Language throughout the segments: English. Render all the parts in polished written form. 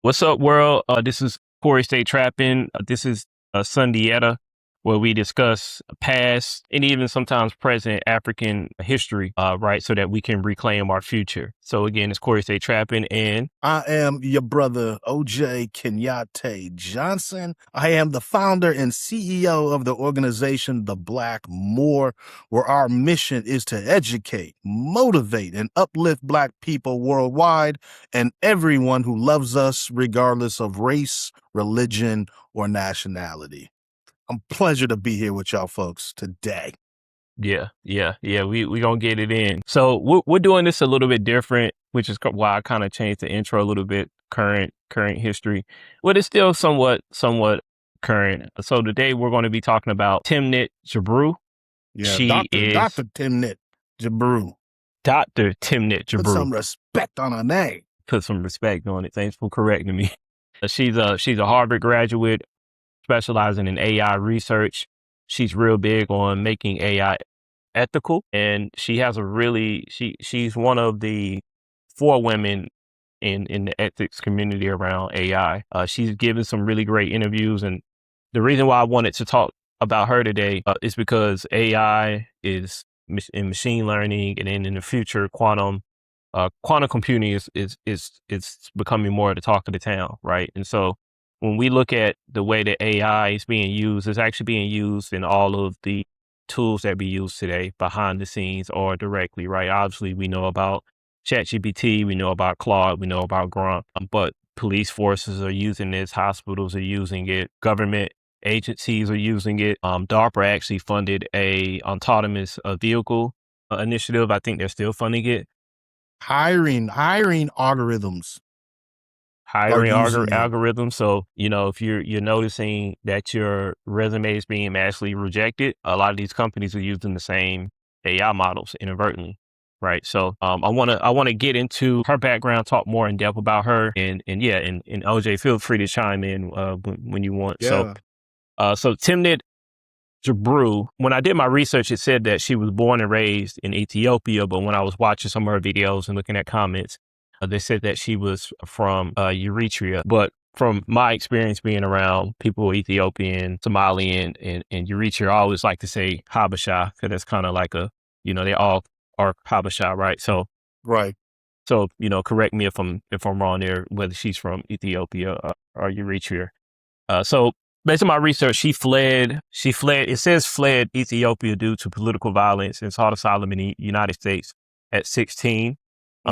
What's up, world? This is Corey Stay Trapping. This is Sundiata, where we discuss past and even sometimes present African history, right, so that we can reclaim our future. So again, it's Corey Stay Trapping, and I am your brother, OJ Kenyatte Johnson. I am the founder and CEO of the organization, The Black More, where our mission is to educate, motivate, and uplift Black people worldwide and everyone who loves us, regardless of race, religion, or nationality. A pleasure to be here with y'all folks today. yeah, we gonna get it in. So we're doing this a little bit different, which is why I kind of changed the intro a little bit. Current history, but it's still somewhat current. So today we're going to be talking about Timnit Gebru. Yeah, She is Dr. Timnit Gebru. Dr. Timnit Gebru. Put some respect on her name. Put some respect on it. Thanks for correcting me. She's a Harvard graduate, specializing in AI research. She's real big on making AI ethical, and she has she's one of the 4 women in the ethics community around AI. She's given some really great interviews, and the reason why I wanted to talk about her today is because AI is in machine learning, and then in the future, quantum computing is becoming more of the talk of the town, right? And so when we look at the way that AI is being used, it's actually being used in all of the tools that we use today, behind the scenes or directly, right? Obviously, we know about ChatGPT, we know about Claude, we know about Grok, but police forces are using this, hospitals are using it, government agencies are using it. DARPA actually funded a autonomous vehicle initiative. I think they're still funding it. Hiring algorithms. Algorithms. So, if you're noticing that your resume is being massively rejected, a lot of these companies are using the same AI models inadvertently. Right. So I want to get into her background, talk more in depth about her, and OJ, feel free to chime in when you want. Yeah. So Timnit Gebru, when I did my research, it said that she was born and raised in Ethiopia, but when I was watching some of her videos and looking at comments, they said that she was from Eritrea. But from my experience being around people Ethiopian, Somali, and Eritrea, I always like to say Habesha, because that's kind of like they all are Habesha, right? So, right. So, correct me if I'm wrong there, whether she's from Ethiopia or Eritrea. So based on my research, she fled, it says fled Ethiopia due to political violence and sought asylum in the United States at 16.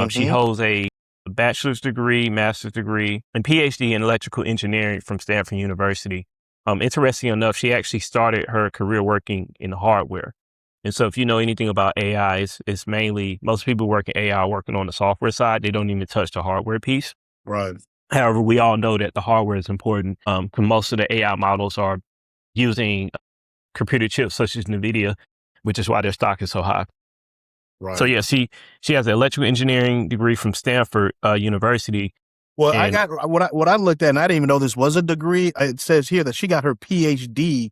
She holds a bachelor's degree, master's degree, and PhD in electrical engineering from Stanford University. Interesting enough, she actually started her career working in hardware. And so if you know anything about AI, it's mainly, most people work in AI working on the software side. They don't even touch the hardware piece. Right. However, we all know that the hardware is important, because most of the AI models are using computer chips such as NVIDIA, which is why their stock is so high. Right. So yeah, she has an electrical engineering degree from Stanford University. Well, I got what I looked at, and I didn't even know this was a degree. It says here that she got her PhD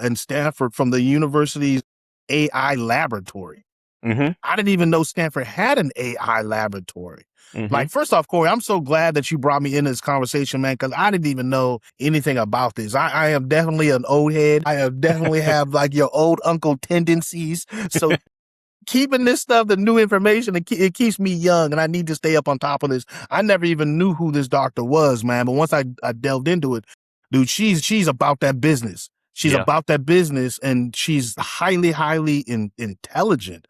in Stanford from the university's AI laboratory. I didn't even know Stanford had an AI laboratory. Like, first off, Corey, I'm so glad that you brought me into this conversation, man, because I didn't even know anything about this. I am definitely an old head. I definitely have like your old uncle tendencies. So keeping this stuff, the new information, it keeps me young, and I need to stay up on top of this. I never even knew who this doctor was, man. But once I delved into it, dude, she's about that business. She's about that business, and she's highly intelligent.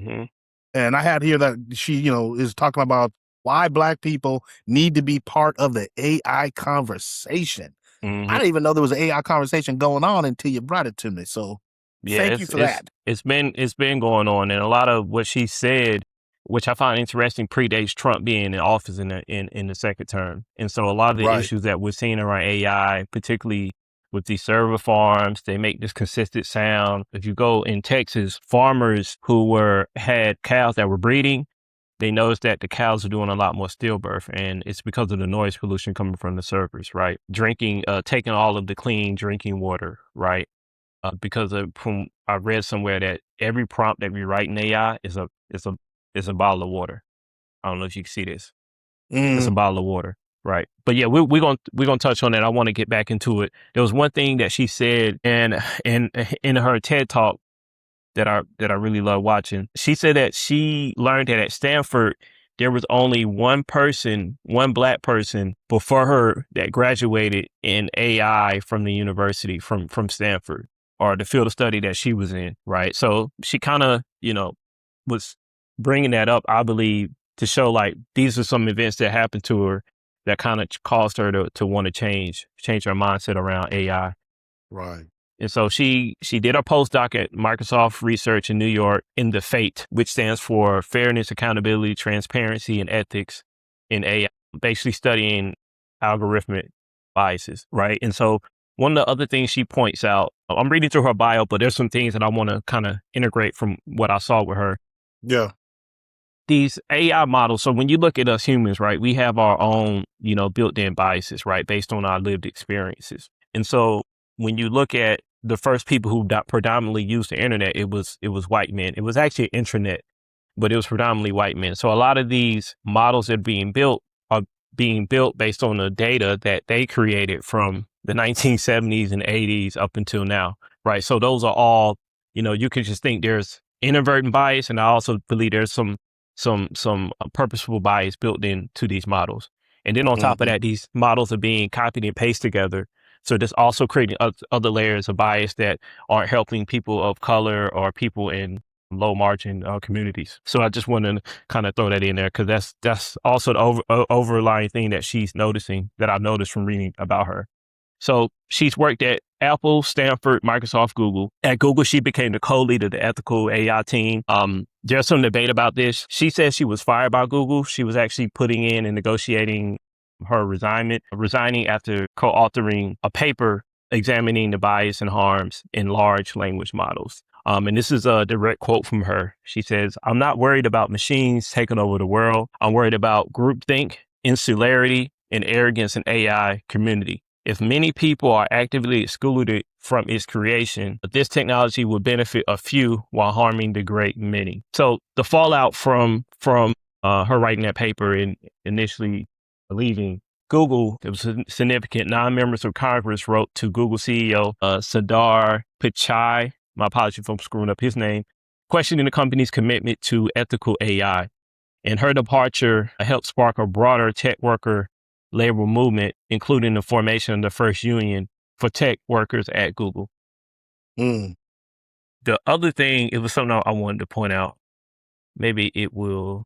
And I had here that she, is talking about why Black people need to be part of the AI conversation. I didn't even know there was an AI conversation going on until you brought it to me. So thank you for that. It's been going on, and a lot of what she said, which I find interesting, predates Trump being in office in the second term. And so a lot of the issues that we're seeing around AI, particularly with these server farms, they make this consistent sound. If you go in Texas, farmers who had cows that were breeding, they noticed that the cows are doing a lot more stillbirth, and it's because of the noise pollution coming from the servers, right? Drinking, taking all of the clean drinking water, right? Because I read somewhere that every prompt that we write in AI is a bottle of water. I don't know if you can see this. It's a bottle of water. Right. But yeah, we're gonna touch on that. I want to get back into it. There was one thing that she said, and in her TED talk that I really love watching. She said that she learned that at Stanford there was only one black person before her that graduated in AI from the university from Stanford, or the field of study that she was in. Right. So she kind of was bringing that up, I believe, to show like these are some events that happened to her that kind of caused her to want to change her mindset around AI. Right. And so she did a postdoc at Microsoft Research in New York in the FATE, which stands for Fairness, Accountability, Transparency, and Ethics in AI, basically studying algorithmic biases, right? And so one of the other things she points out, I'm reading through her bio, but there's some things that I want to kind of integrate from what I saw with her. Yeah. These AI models, so when you look at us humans, right, we have our own, built-in biases, right, based on our lived experiences. And so when you look at the first people who predominantly used the internet, it was white men. It was actually an intranet, but it was predominantly white men. So a lot of these models that are being built based on the data that they created from the 1970s and 80s up until now, right? So those are all, you can just think there's inadvertent bias, and I also believe there's some purposeful bias built into these models. And then on top of that, these models are being copied and pasted together. So this also creating other layers of bias that aren't helping people of color or people in low margin communities. So I just want to kind of throw that in there, because that's also the overlying thing that she's noticing, that I've noticed from reading about her. So she's worked at Apple, Stanford, Microsoft, Google. At Google, she became the co-leader of the ethical AI team. There's some debate about this. She says she was fired by Google. She was actually putting in and negotiating her resigning after co-authoring a paper examining the bias and harms in large language models. And this is a direct quote from her. She says, "I'm not worried about machines taking over the world. I'm worried about groupthink, insularity, and arrogance in AI community. If many people are actively excluded from its creation, this technology will benefit a few while harming the great many." So the fallout from her writing that paper and initially leaving Google, it was significant. 9 members of Congress wrote to Google CEO Sundar Pichai, my apologies if I'm screwing up his name, questioning the company's commitment to ethical AI. And her departure helped spark a broader tech worker labor movement, including the formation of the first union for tech workers at Google. The other thing, it was something I wanted to point out. Maybe it will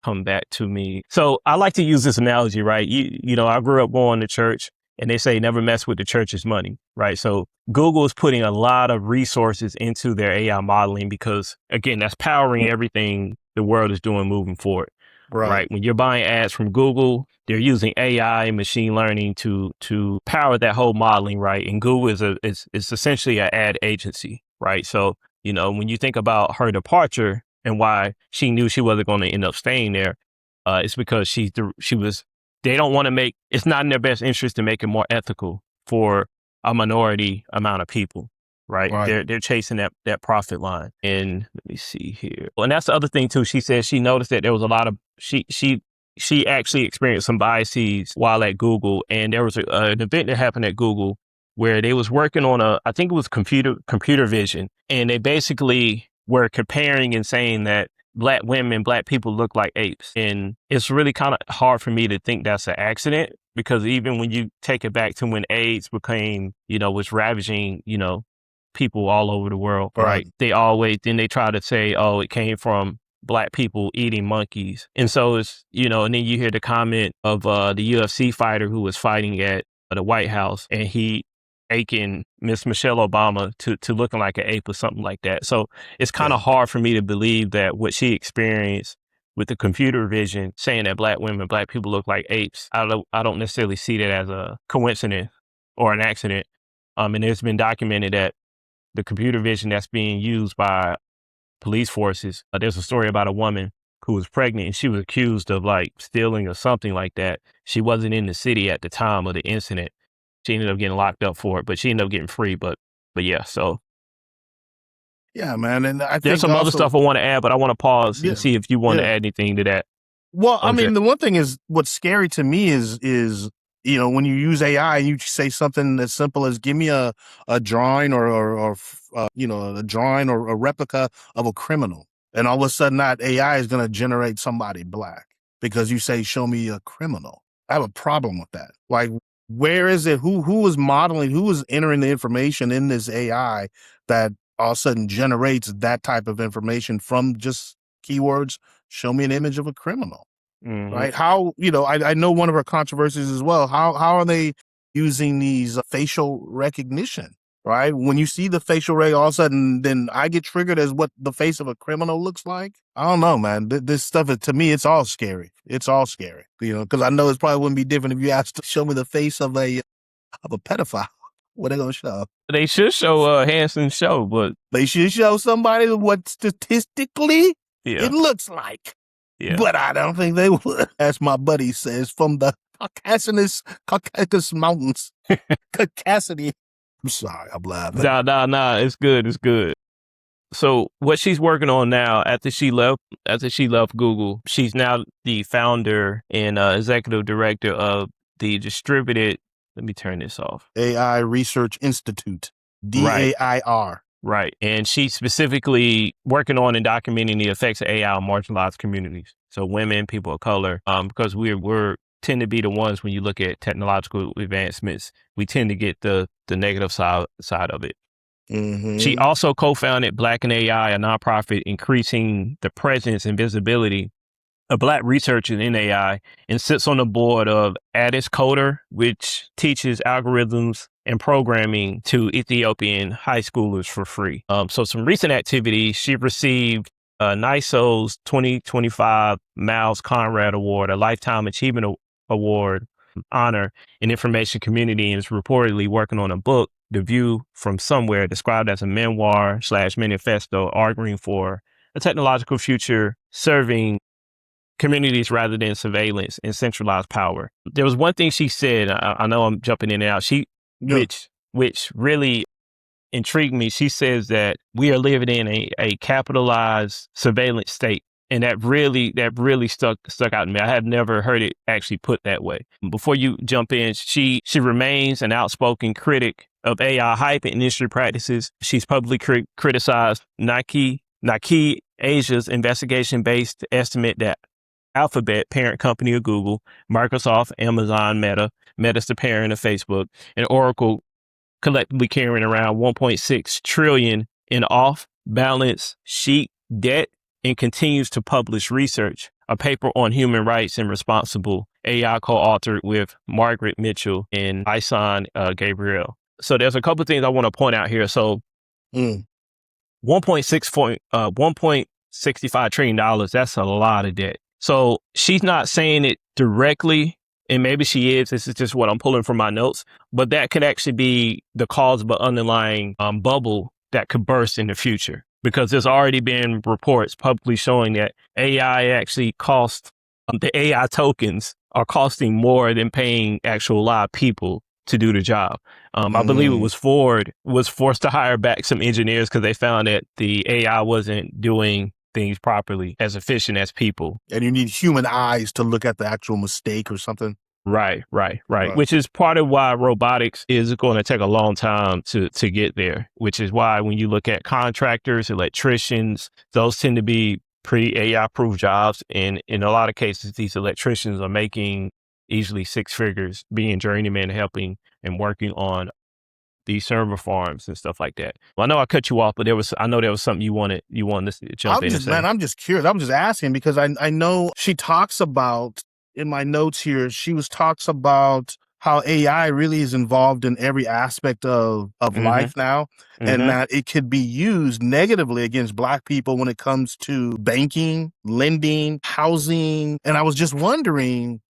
come back to me. So I like to use this analogy, right? I grew up going to church, and they say never mess with the church's money, right? So Google is putting a lot of resources into their AI modeling because, again, that's powering everything the world is doing moving forward. Right. When you're buying ads from Google, they're using AI and machine learning to power that whole modeling, right? And Google is essentially an ad agency, right? So, when you think about her departure and why she knew she wasn't going to end up staying there, it's because they don't want to it's not in their best interest to make it more ethical for a minority amount of people. Right. They're chasing that profit line. And let me see here. And that's the other thing too. She said she noticed that there was a lot of, she actually experienced some biases while at Google. And there was an event that happened at Google where they was working on I think it was computer vision. And they basically were comparing and saying that Black people look like apes. And it's really kind of hard for me to think that's an accident, because even when you take it back to when AIDS became, was ravaging, people all over the world, right? They try to say, oh, it came from Black people eating monkeys. And so it's, and then you hear the comment of the UFC fighter who was fighting at the White House, and he aking Miss Michelle Obama to looking like an ape or something like that. So it's kind of hard for me to believe that what she experienced with the computer vision, saying that Black people look like apes, I don't necessarily see that as a coincidence or an accident. And it's been documented that the computer vision that's being used by police forces, there's a story about a woman who was pregnant and she was accused of like stealing or something like that. She wasn't in the city at the time of the incident. She ended up getting locked up for it, but she ended up getting free. But yeah, so. Yeah, man. And I think there's some other stuff I want to add, but I want to pause and see if you want to add anything to that. Well, I mean, the one thing is what's scary to me is when you use AI and you say something as simple as give me a drawing or a drawing or a replica of a criminal, and all of a sudden that AI is going to generate somebody black because you say show me a criminal. I have a problem with that. Like, where is it? Who is modeling? Who is entering the information in this AI that all of a sudden generates that type of information from just keywords? Show me an image of a criminal, right? How, I know one of our controversies as well. How are they using these facial recognition, right? When you see the facial ray, all of a sudden, then I get triggered as what the face of a criminal looks like. I don't know, man. This stuff, to me, it's all scary. It's all scary, because I know it probably wouldn't be different if you asked to show me the face of a pedophile. What are they going to show? They should show Hanson show, but they should show somebody what statistically it looks like. Yeah. But I don't think they would, as my buddy says, from the Caucasus Mountains. Caucasity. I'm sorry, I'm laughing. Nah, it's good, it's good. So what she's working on now, after she left Google, she's now the founder and executive director of the distributed, let me turn this off. AI Research Institute, DAIR. Right. And she's specifically working on and documenting the effects of AI on marginalized communities. So women, people of color, because we're tend to be the ones, when you look at technological advancements, we tend to get the negative side of it. Mm-hmm. She also co-founded Black in AI, a nonprofit increasing the presence and visibility of Black researchers in AI, and sits on the board of Addis Coder, which teaches algorithms and programming to Ethiopian high schoolers for free. So some recent activities, she received NISO's 2025 Miles Conrad Award, a Lifetime Achievement Award honor in information community, and is reportedly working on a book, The View from Somewhere, described as a memoir/manifesto arguing for a technological future serving communities rather than surveillance and centralized power. There was one thing she said, I know I'm jumping in and out, which really intrigued me. She says that we are living in a capitalized surveillance state. And that really stuck out to me. I have never heard it actually put that way. Before you jump in, she remains an outspoken critic of AI hype and industry practices. She's publicly criticized Nike Asia's investigation-based estimate that Alphabet, parent company of Google, Microsoft, Amazon, Meta's the parent of Facebook, and Oracle collectively carrying around 1.6 trillion in off-balance sheet debt, and continues to publish research. A paper on human rights and responsible AI co-authored with Margaret Mitchell and Isan Gabriel. So there's a couple of things I want to point out here. So $1.65 trillion, that's a lot of debt. So she's not saying it directly, and maybe she is. This is just what I'm pulling from my notes. But that could actually be the cause of an underlying bubble that could burst in the future, because there's already been reports publicly showing that AI actually costs, the AI tokens are costing more than paying actual live people to do the job. I believe it was Ford was forced to hire back some engineers because they found that the AI wasn't doing things properly, as efficient as people. And you need human eyes to look at the actual mistake or something. Right. Which is part of why robotics is going to take a long time to get there, which is why when you look at contractors, electricians, those tend to be pretty AI proof jobs. And in a lot of cases, these electricians are making easily six figures being journeymen, helping and working on these server farms and stuff like that. Well, I know I cut you off, but I know there was something you wanted to jump in and say. Man, I'm just curious. I'm just asking because I know she talks about, in my notes here, talks about how AI really is involved in every aspect of life now, and that it could be used negatively against Black people when it comes to banking, lending, housing. And I was just wondering,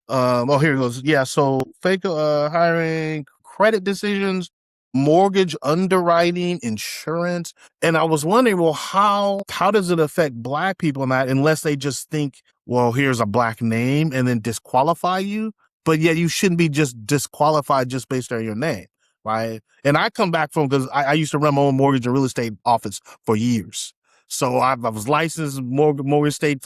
here it goes. Yeah, so fake hiring, credit decisions, mortgage underwriting, insurance. And I was wondering, well, how does it affect Black people in that, unless they just think, well, here's a Black name and then disqualify you? But yet you shouldn't be just disqualified just based on your name, right? And I come back from, because I used to run my own mortgage and real estate office for years. So I was licensed mortgage estate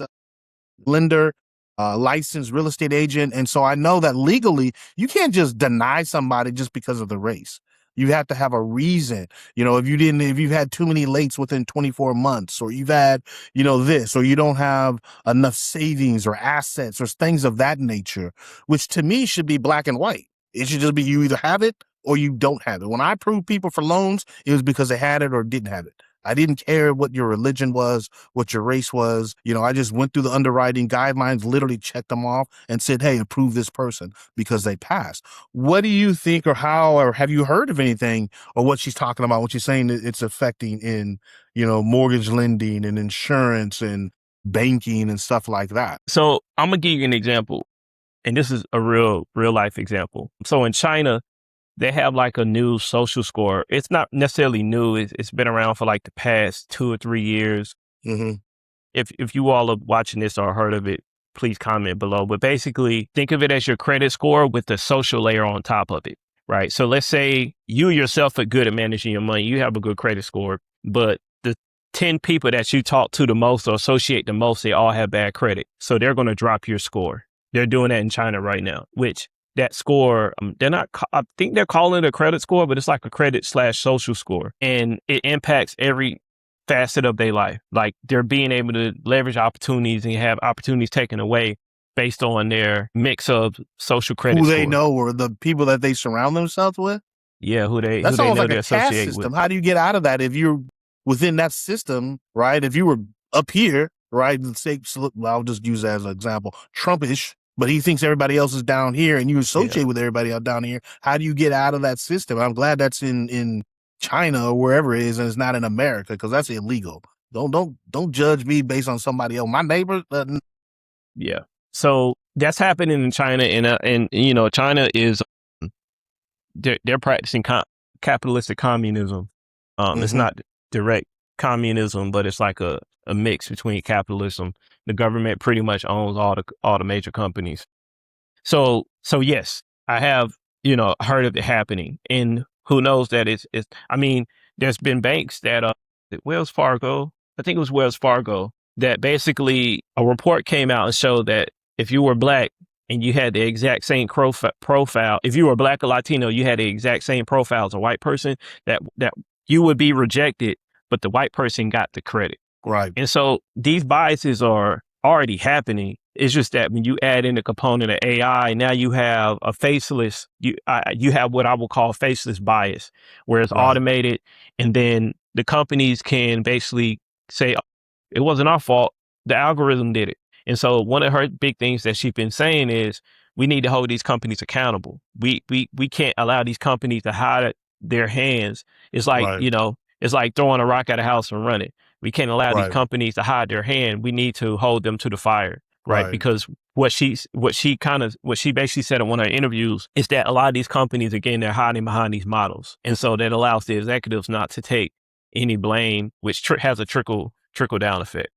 lender, licensed real estate agent. And so I know that legally you can't just deny somebody just because of the race. You have to have a reason. If you've had too many lates within 24 months, or you've had, this, or you don't have enough savings or assets or things of that nature, which to me should be black and white. It should just be you either have it or you don't have it. When I approved people for loans, it was because they had it or didn't have it. I didn't care what your religion was, what your race was. I just went through the underwriting guidelines, literally checked them off and said, hey, approve this person because they passed. What do you think, or how, or have you heard of anything or what she's talking about, what she's saying that it's affecting in, mortgage lending and insurance and banking and stuff like that? So I'm going to give you an example. And this is a real life example. So in China, they have like a new social score. It's not necessarily new. It's been around for like the past 2 or 3 years. Mm-hmm. If you all are watching this or heard of it, please comment below. But basically, think of it as your credit score with the social layer on top of it, right? So let's say you yourself are good at managing your money. You have a good credit score, but the 10 people that you talk to the most or associate the most, they all have bad credit. So they're going to drop your score. They're doing that in China right now, which that score, I think they're calling it a credit score, but it's like a credit/social score. And it impacts every facet of their life. Like they're being able to leverage opportunities and have opportunities taken away based on their mix of social credit who score. They know, or the people that they surround themselves with. Yeah, That's almost like a caste associate system. with. How do you get out of that if you're within that system, right? If you were up here, right? Say, I'll just use that as an example, Trumpish, but he thinks everybody else is down here and you associate with everybody else down here. How do you get out of that system? I'm glad that's in China or wherever it is and it's not in America, because that's illegal. Don't judge me based on somebody else. My neighbor. Yeah. So that's happening in China, and China is they're practicing capitalistic communism. It's not direct communism, but it's like a mix between capitalism. The government pretty much owns all the major companies. So yes, I have, heard of it happening, and who knows that it's, I mean, there's been banks that, Wells Fargo, I think it was Wells Fargo, that basically a report came out and showed that if you were Black and you had the exact same profile, if you were Black or Latino, you had the exact same profile as a white person, that you would be rejected, but the white person got the credit. Right. And so these biases are already happening. It's just that when you add in the component of AI, now you have a faceless, you have what I will call faceless bias, where it's automated, and then the companies can basically say, it wasn't our fault, the algorithm did it. And so one of her big things that she's been saying is we need to hold these companies accountable. We can't allow these companies to hide their hands. It's like, it's like throwing a rock at a house and running. We can't allow these companies to hide their hand. We need to hold them to the fire, right? Because what she basically said in one of her interviews is that a lot of these companies, again, they're hiding behind these models. And so that allows the executives not to take any blame, which has a trickle down effect.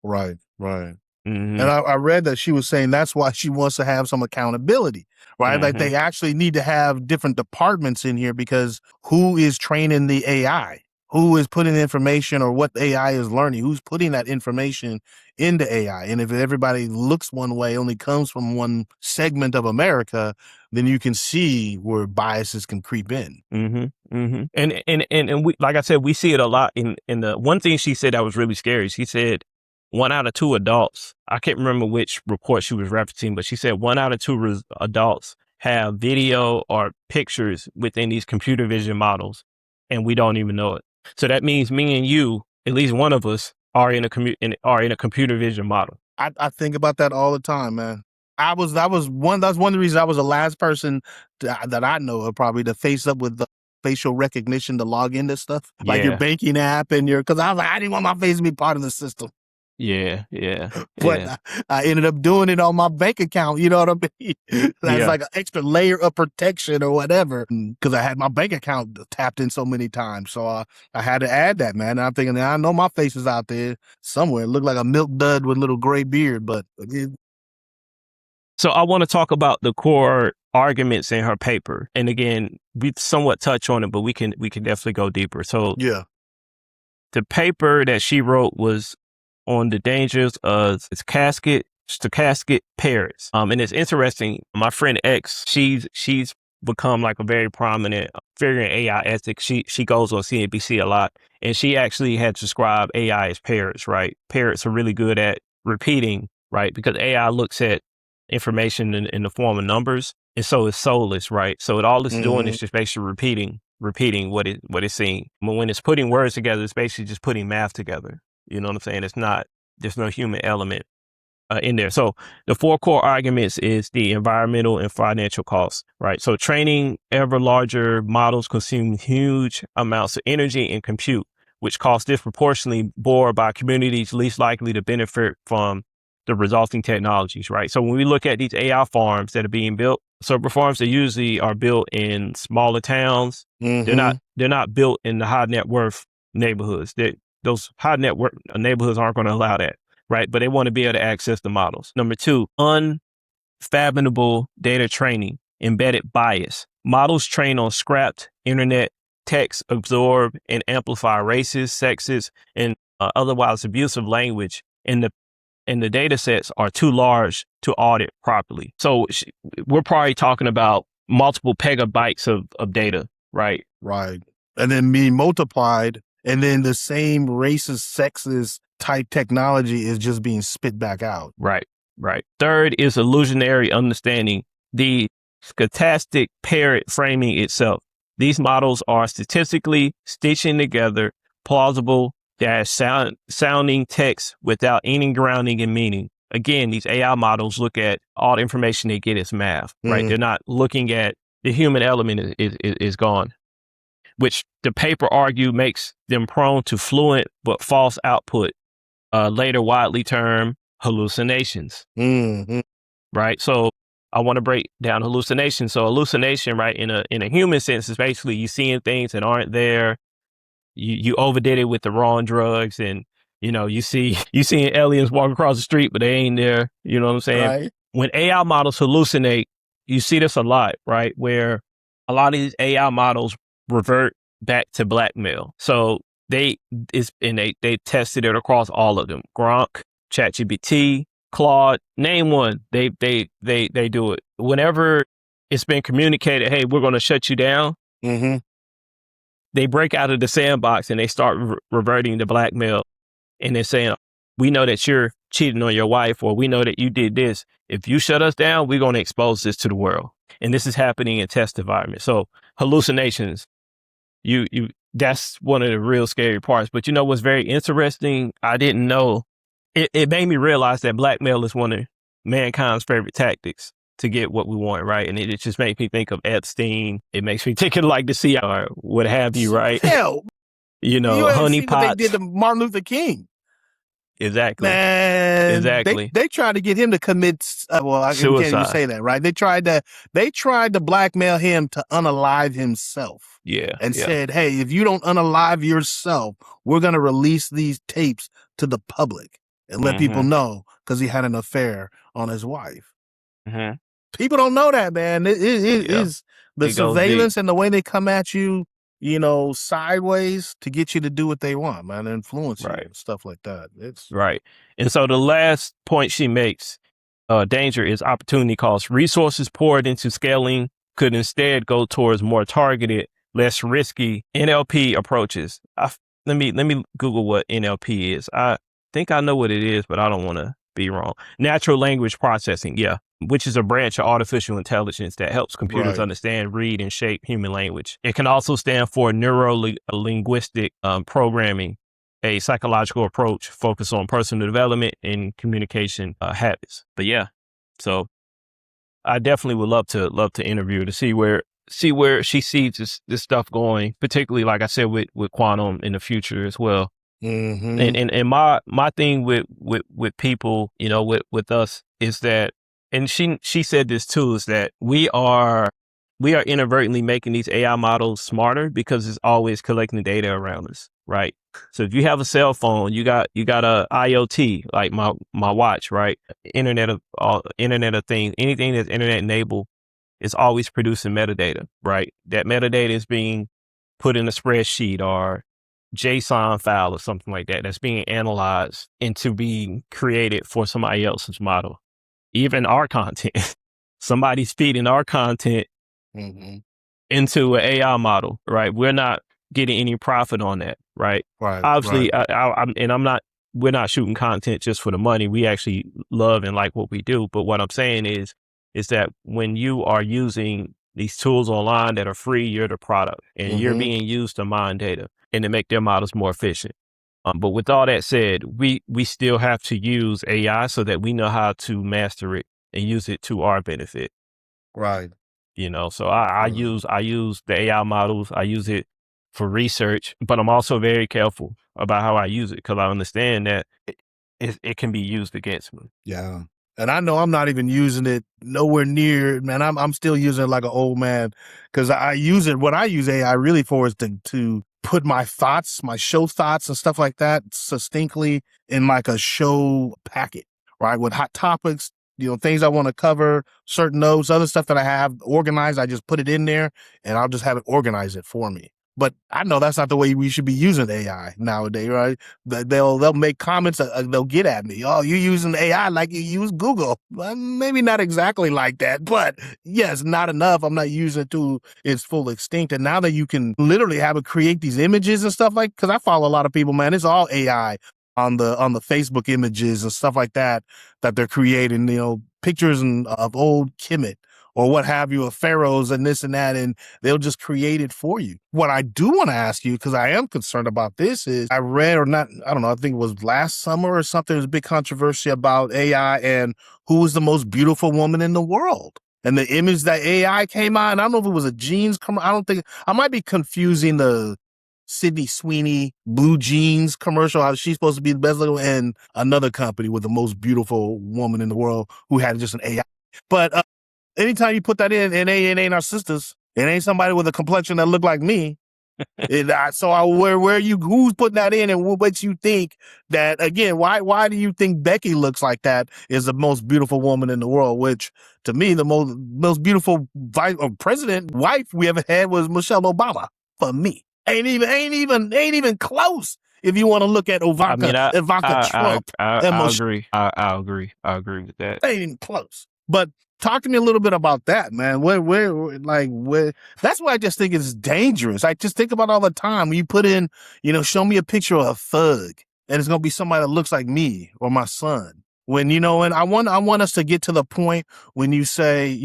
Right. Mm-hmm. And I read that she was saying that's why she wants to have some accountability, right? Mm-hmm. Like they actually need to have different departments in here, because who is training the AI? Who is putting the information, or what AI is learning? Who's putting that information into AI? And if everybody looks one way, only comes from one segment of America, then you can see where biases can creep in. Mm-hmm. Mm-hmm. And we, like I said, we see it a lot in the one thing she said that was really scary. She said 1 out of 2 adults, I can't remember which report she was referencing, but she said 1 out of 2 adults have video or pictures within these computer vision models, and we don't even know it. So that means me and you, at least one of us, are in a computer vision model. I think about that all the time, man. That's one of the reasons I was the last person that I know of probably to face up with the facial recognition to log into stuff, like your banking app and because I was like, I didn't want my face to be part of the system. Yeah. But I ended up doing it on my bank account. You know what I mean? That's like an extra layer of protection or whatever, because I had my bank account tapped in so many times. So I had to add that, man. And I'm thinking, I know my face is out there somewhere. It looked like a milk dud with a little gray beard, but. So I want to talk about the core arguments in her paper. And again, we somewhat touch on it, but we can definitely go deeper. So the paper that she wrote was on the dangers of its casket, stochastic pairs. And it's interesting. My friend X, she's become like a very prominent figure in AI ethics. She goes on CNBC a lot, and she actually had described AI as pairs, right? Pairs are really good at repeating, right? Because AI looks at information in the form of numbers, and so it's soulless, right? So all it's doing is just basically repeating what it's seeing. But when it's putting words together, it's basically just putting math together. You know what I'm saying? There's no human element in there. So the 4 core arguments is the environmental and financial costs, right? So training ever larger models consume huge amounts of energy and compute, which costs disproportionately more by communities least likely to benefit from the resulting technologies, right? So when we look at these AI farms that are being built, server farms, they usually are built in smaller towns. They're not built in the high net worth neighborhoods. Those high net worth neighborhoods aren't going to allow that, right? But they want to be able to access the models. Number 2, unfathomable data training, embedded bias. Models trained on scrapped internet text absorb and amplify racist, sexist, and otherwise abusive language, and the data sets are too large to audit properly. So we're probably talking about multiple petabytes of data, right? Right. And then being multiplied, and then the same racist, sexist type technology is just being spit back out. Right. Third is illusionary understanding, the stochastic parrot framing itself. These models are statistically stitching together plausible sounding text without any grounding in meaning. Again, these AI models look at all the information they get as math, right? They're not looking at the human element is gone, which the paper argue makes them prone to fluent but false output, later widely termed hallucinations, right? So I want to break down hallucination. So hallucination, right, in a human sense is basically you seeing things that aren't there. You overdid it with the wrong drugs, and you seeing aliens walk across the street, but they ain't there. You know what I'm saying? Right. When AI models hallucinate, you see this a lot, right? Where a lot of these AI models revert back to blackmail. So they tested it across all of them. Gronk, ChatGPT, Claude, name one. They do it. Whenever it's been communicated, hey, we're going to shut you down. They break out of the sandbox and they start reverting to blackmail. And they're saying, we know that you're cheating on your wife, or we know that you did this. If you shut us down, we're going to expose this to the world. And this is happening in test environments. So hallucinations, that's one of the real scary parts. But what's very interesting? I didn't know. It made me realize that blackmail is one of mankind's favorite tactics to get what we want, right? And it just makes me think of Epstein. It makes me think of like the CIA or what have you, right? Hell, honeypots. What they did to Martin Luther King. Exactly. Man, exactly. They tried to get him to commit. I can't even say that, right? They tried to blackmail him to unalive himself. Yeah. And said, hey, if you don't unalive yourself, we're going to release these tapes to the public and let people know, because he had an affair on his wife. People don't know that, man. It is the surveillance and the way they come at you, sideways to get you to do what they want, man, influence you and stuff like that. It's right. And so the last point she makes, danger is opportunity cost. Resources poured into scaling could instead go towards more targeted, less risky NLP approaches. Let me Google what NLP is. I think I know what it is, but I don't want to be wrong. Natural language processing, which is a branch of artificial intelligence that helps computers understand, read, and shape human language. It can also stand for neuro-linguistic programming, a psychological approach focused on personal development and communication habits. But so I definitely would love to interview her to see where she sees this stuff going, particularly like I said with quantum in the future as well. And my thing with people, with us is that, and she said this too, is that we are inadvertently making these AI models smarter because it's always collecting data around us, right? So if you have a cell phone, you got a IoT, like my watch, right? Internet of things, anything that's internet enabled is always producing metadata, right? That metadata is being put in a spreadsheet or JSON file or something like that that's being analyzed into being created for somebody else's model. Even our content, somebody's feeding our content into an AI model, right? We're not getting any profit on that, right? Right. Obviously, Right. we're not shooting content just for the money. We actually love and like what we do. But what I'm saying is that when you are using these tools online that are free, you're the product and you're being used to mine data and to make their models more efficient. But with all that said, we still have to use AI so that we know how to master it and use it to our benefit. Right. So I use the AI models. I use it for research, but I'm also very careful about how I use it because I understand that it can be used against me. Yeah. And I know I'm not even using it nowhere near, man. I'm still using it like an old man because I use it. What I use AI really for is to put my thoughts, my show thoughts and stuff like that succinctly in like a show packet, right? With hot topics, things I want to cover, certain notes, other stuff that I have organized. I just put it in there and I'll just have it organize it for me. But I know that's not the way we should be using AI nowadays, right? They'll make comments, they'll get at me. Oh, you're using AI like you use Google. Well, maybe not exactly like that, but yes, not enough. I'm not using it to its full extent. And now that you can literally have it create these images and stuff because I follow a lot of people, man, it's all AI on the Facebook images and stuff like that they're creating, pictures of old Kemet or what have you, of pharaohs and this and that, and they'll just create it for you. What I do want to ask you, because I am concerned about this, is I read or not, I don't know, I think it was last summer or something, there was a big controversy about AI and who was the most beautiful woman in the world. And the image that AI came out, and I don't know if it was a jeans commercial. I might be confusing the Sydney Sweeney blue jeans commercial, how she's supposed to be the best looking, and another company with the most beautiful woman in the world who had just an AI. But anytime you put that in, and it ain't our sisters, it ain't somebody with a complexion that look like me. Who's putting that in, and what makes you think that, again, why do you think Becky looks like that is the most beautiful woman in the world? Which to me, the most beautiful president wife we ever had was Michelle Obama. For me, ain't even close. If you want to look at Ivanka Trump, I'll agree. I'll agree with that. Ain't even close. But talk to me a little bit about that, man. Where that's why I just think it's dangerous. I just think about all the time when you put in, show me a picture of a thug and it's going to be somebody that looks like me or my son. When, and I want us to get to the point when you say,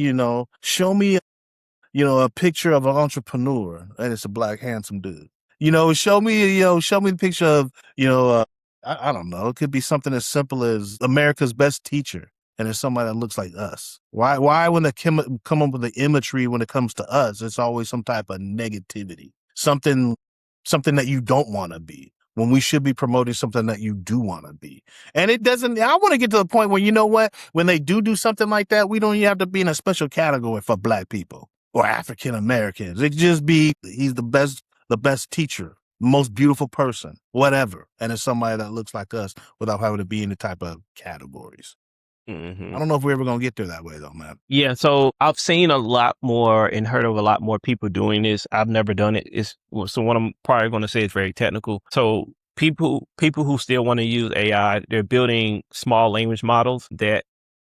show me, a picture of an entrepreneur and it's a black, handsome dude. Show me the picture of, I don't know. It could be something as simple as America's best teacher. And it's somebody that looks like us. Why when they come up with the imagery when it comes to us, it's always some type of negativity, something that you don't want to be, when we should be promoting something that you do want to be. And it doesn't, I want to get to the point where, when they do something like that, we don't even have to be in a special category for black people or African Americans. It could just be, he's the best teacher, most beautiful person, whatever. And it's somebody that looks like us without having to be in the type of categories. I don't know if we're ever going to get there that way though, man. Yeah. So I've seen a lot more and heard of a lot more people doing this. I've never done it. So what I'm probably going to say is very technical. So people who still want to use AI, they're building small language models that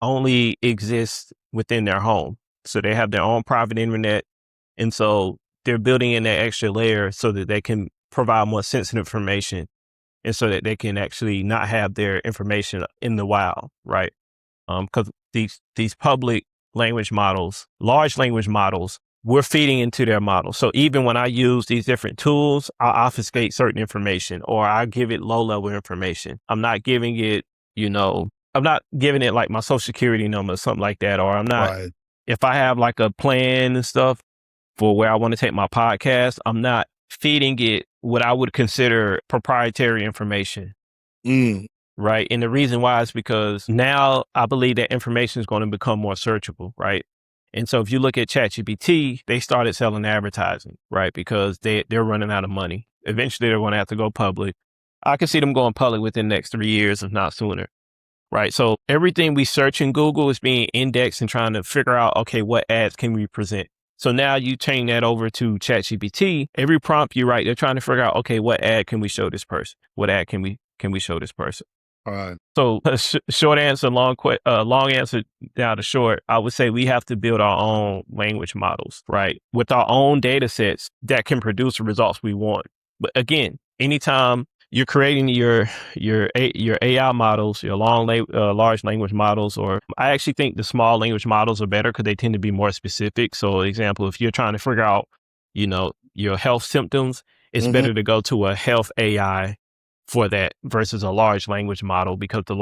only exist within their home. So they have their own private internet. And so they're building in that extra layer so that they can provide more sensitive information and so that they can actually not have their information in the wild, right? Because these public language models, large language models, we're feeding into their models. So even when I use these different tools, I obfuscate certain information or I give it low level information. I'm not giving it, I'm not giving it like my social security number or something like that. Or I'm not, Right. If I have like a plan and stuff for where I want to take my podcast, I'm not feeding it what I would consider proprietary information. Right. And the reason why is because now I believe that information is going to become more searchable. Right. And so if you look at ChatGPT, they started selling advertising, right? Because they're running out of money. Eventually they're going to have to go public. I can see them going public within the next 3 years, if not sooner. Right. So everything we search in Google is being indexed and trying to figure out, okay, what ads can we present? So now you chain that over to ChatGPT. Every prompt you write, they're trying to figure out, okay, what ad can we show this person? What ad can we show this person? All right. So short answer, long answer down to short, I would say we have to build our own language models, right? With our own data sets that can produce the results we want. But again, anytime you're creating your AI models, your large language models, or I actually think the small language models are better because they tend to be more specific. So example, if you're trying to figure out, your health symptoms, it's better to go to a health AI for that versus a large language model, because the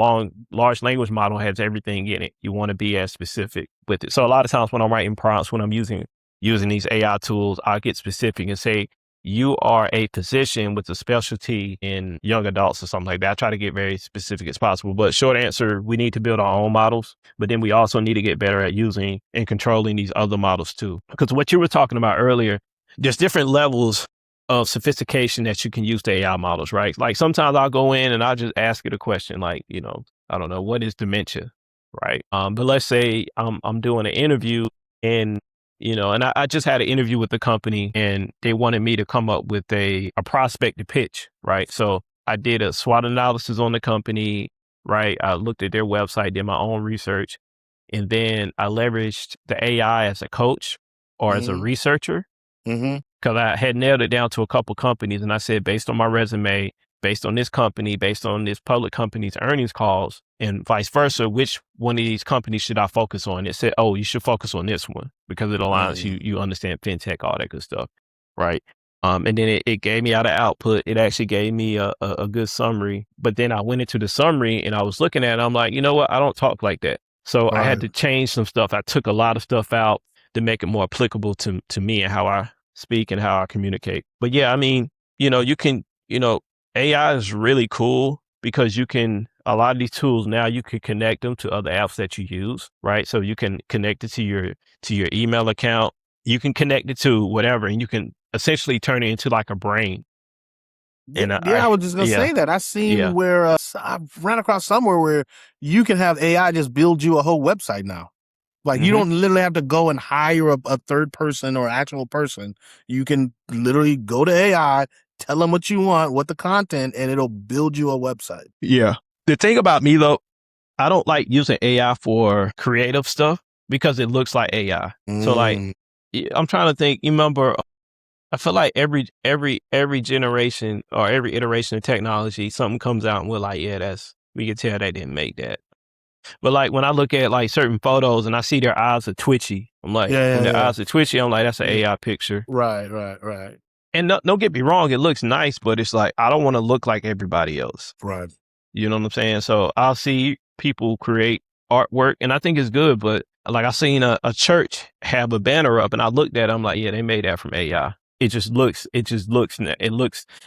large language model has everything in it. You want to be as specific with it. So a lot of times when I'm writing prompts, when I'm using these AI tools, I get specific and say, you are a physician with a specialty in young adults or something like that. I try to get very specific as possible. But short answer, we need to build our own models, but then we also need to get better at using and controlling these other models too. Because what you were talking about earlier, there's different levels of sophistication that you can use the AI models, right? Like sometimes I'll go in and I'll just ask it a question like, I don't know, what is dementia, right? But let's say I'm doing an interview and, and I just had an interview with the company and they wanted me to come up with a prospect to pitch, right? So I did a SWOT analysis on the company, right? I looked at their website, did my own research, and then I leveraged the AI as a coach or as a researcher. Because I had nailed it down to a couple companies and I said, based on my resume, based on this company, based on this public company's earnings calls and vice versa, which one of these companies should I focus on? It said, oh, you should focus on this one because it aligns, you understand fintech, all that good stuff, right? And then it gave me out of output. It actually gave me a good summary. But then I went into the summary and I was looking at it. I'm like, you know what? I don't talk like that. So I had to change some stuff. I took a lot of stuff out to make it more applicable to me and how I speak and how I communicate. But yeah, I mean, you can, AI is really cool because a lot of these tools now you can connect them to other apps that you use, right? So you can connect it to your email account. You can connect it to whatever, and you can essentially turn it into like a brain. And I was just gonna say that. I seen where I ran across somewhere where you can have AI just build you a whole website now. Like you don't literally have to go and hire a third person or actual person. You can literally go to AI, tell them what you want, what the content, and it'll build you a website. Yeah. The thing about me though, I don't like using AI for creative stuff because it looks like AI. So like, I'm trying to think, you remember, I feel like every generation or every iteration of technology, something comes out and we're like, yeah, we can tell they didn't make that. But like when I look at like certain photos and I see their eyes are twitchy, I'm like, when their eyes are twitchy, I'm like, that's an AI picture. Right. And don't get me wrong, it looks nice, but it's like, I don't want to look like everybody else. Right. You know what I'm saying? So I'll see people create artwork and I think it's good, but like I seen a church have a banner up and I looked at it, I'm like, yeah, they made that from AI. It looks.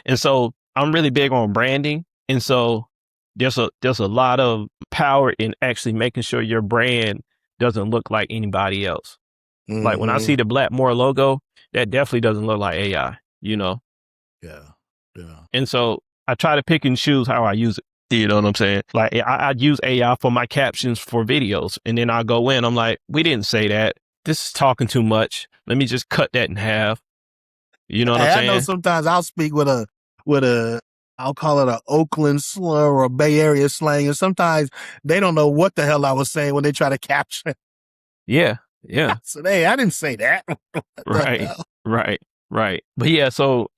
And so I'm really big on branding. And so there's a lot of power in actually making sure your brand doesn't look like anybody else. Like when I see the Blackmore logo, that definitely doesn't look like AI, Yeah. And so I try to pick and choose how I use it. You know what I'm saying? Like I use AI for my captions for videos, and then I go in, I'm like, we didn't say that. This is talking too much. Let me just cut that in half. You know what I'm saying? I know sometimes I'll speak with a I'll call it an Oakland slur or a Bay Area slang, and sometimes they don't know what the hell I was saying when they try to capture. Yeah. So hey, I didn't say that. Right. But yeah, so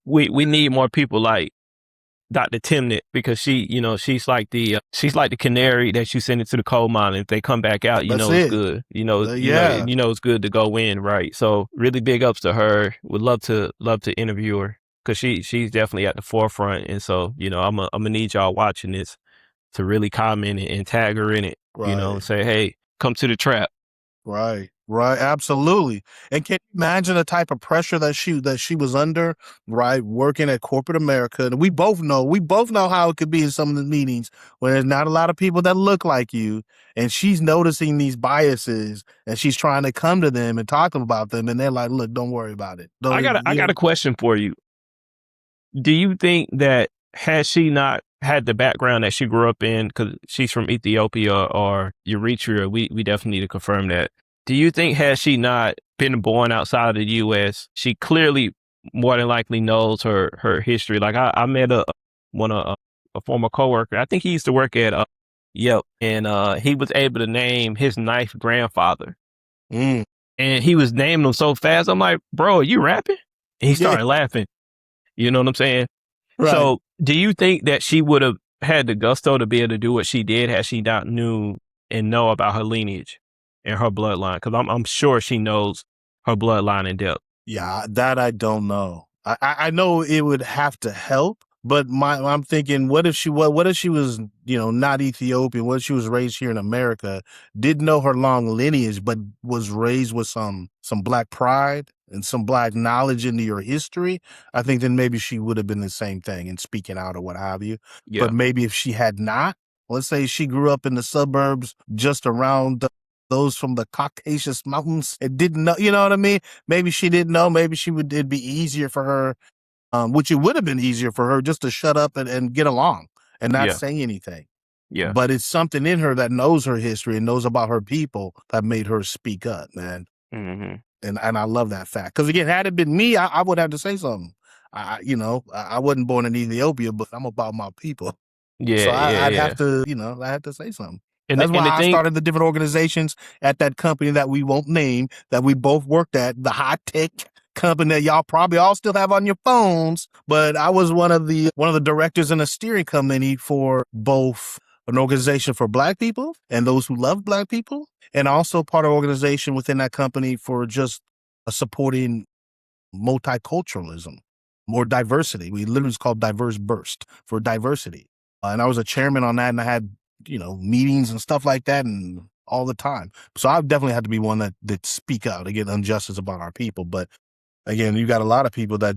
we need more people like Dr. Timnit because she's like the canary that you send it to the coal mine. If they come back out, it's good. It's good to go in, right? So really big ups to her. Would love to interview her because she's definitely at the forefront. And so I'm gonna need y'all watching this to really comment and tag her in it. Right. And say, hey, come to the trap. Right, absolutely. And can you imagine the type of pressure that she was under, right, working at corporate America? And we both know how it could be in some of the meetings when there's not a lot of people that look like you, and she's noticing these biases, and she's trying to come to them and talk about them, and they're like, "Look, don't worry about it." I got a question for you. Do you think that had she not had the background that she grew up in, because she's from Ethiopia or Eritrea, we definitely need to confirm that. Do you think had she not been born outside of the U.S., she clearly more than likely knows her history. Like I met a former coworker. I think he used to work at Yep, and he was able to name his ninth grandfather, Mm. and he was naming them so fast. I'm like, bro, are you rapping? And he started laughing. You know what I'm saying? Right. So, do you think that she would have had the gusto to be able to do what she did had she not knew and know about her lineage and her bloodline? Because I'm sure she knows her bloodline in depth. Yeah, that I don't know. I know it would have to help, but I'm thinking, what if she was, not Ethiopian? What if she was raised here in America, didn't know her long lineage, but was raised with some Black pride and some Black knowledge into your history? I think then maybe she would have been the same thing and speaking out or what have you. Yeah. But maybe if she had not, let's say she grew up in the suburbs just around those from the Caucasus Mountains and didn't know, you know what I mean? Maybe she didn't know. Maybe it'd be easier for her, which it would have been easier for her just to shut up and get along and not say anything. Yeah. But it's something in her that knows her history and knows about her people that made her speak up, man. Mm-hmm. And I love that fact. Because again, had it been me, I would have to say something. I wasn't born in Ethiopia, but I'm about my people. Yeah. So I'd have to, I had to say something. And that's why I started the different organizations at that company that we won't name, that we both worked at, the high tech company that y'all probably all still have on your phones. But I was one of the directors in a steering committee for both an organization for Black people and those who love Black people, and also part of organization within that company for just supporting multiculturalism, more diversity. We literally it's called Diverse Burst for diversity. And I was a chairman on that, and I had meetings and stuff like that and all the time. So I've definitely had to be one that speak out against injustice about our people. But again, you got a lot of people that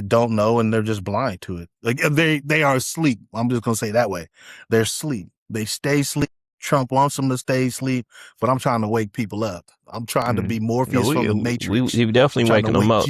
don't know and they're just blind to it. Like they are asleep. I'm just going to say it that way. They're asleep. They stay asleep. Trump wants them to stay asleep, but I'm trying to wake people up. I'm trying to be Morpheus from the Matrix. We definitely waking them up.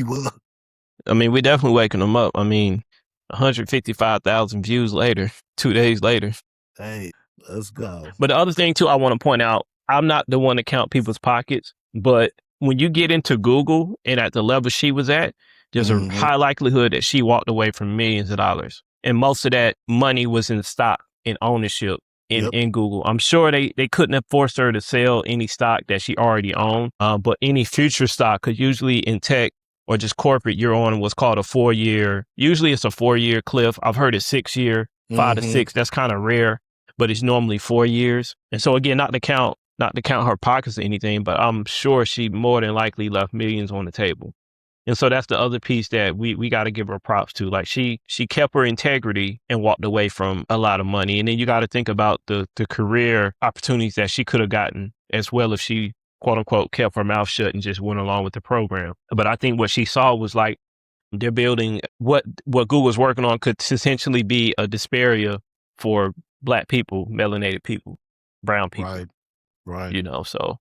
I mean, we're definitely waking them up. I mean, 155,000 views later, 2 days later. Hey, let's go. But the other thing too, I want to point out, I'm not the one to count people's pockets, but when you get into Google and at the level she was at, there's a high likelihood that she walked away from millions of dollars. And most of that money was in stock and ownership in Google. I'm sure they couldn't have forced her to sell any stock that she already owned, but any future stock, because usually in tech or just corporate, you're on what's called a 4-year, usually it's a 4-year cliff. I've heard it's 6-year, 5 to 6. That's kind of rare, but it's normally 4 years. And so again, not to count her pockets or anything, but I'm sure she more than likely left millions on the table. And so that's the other piece that we got to give her props to. Like she kept her integrity and walked away from a lot of money. And then you got to think about the career opportunities that she could have gotten as well if she, quote unquote, kept her mouth shut and just went along with the program. But I think what she saw was like they're building what Google's working on could essentially be a Desperia for Black people, melanated people, brown people. Right. So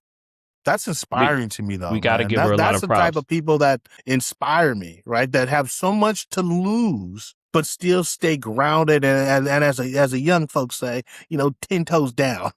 that's inspiring to me, though. We got to give her a lot of props. That's the type of people that inspire me, right? That have so much to lose, but still stay grounded. And as a young folks say, 10 toes down.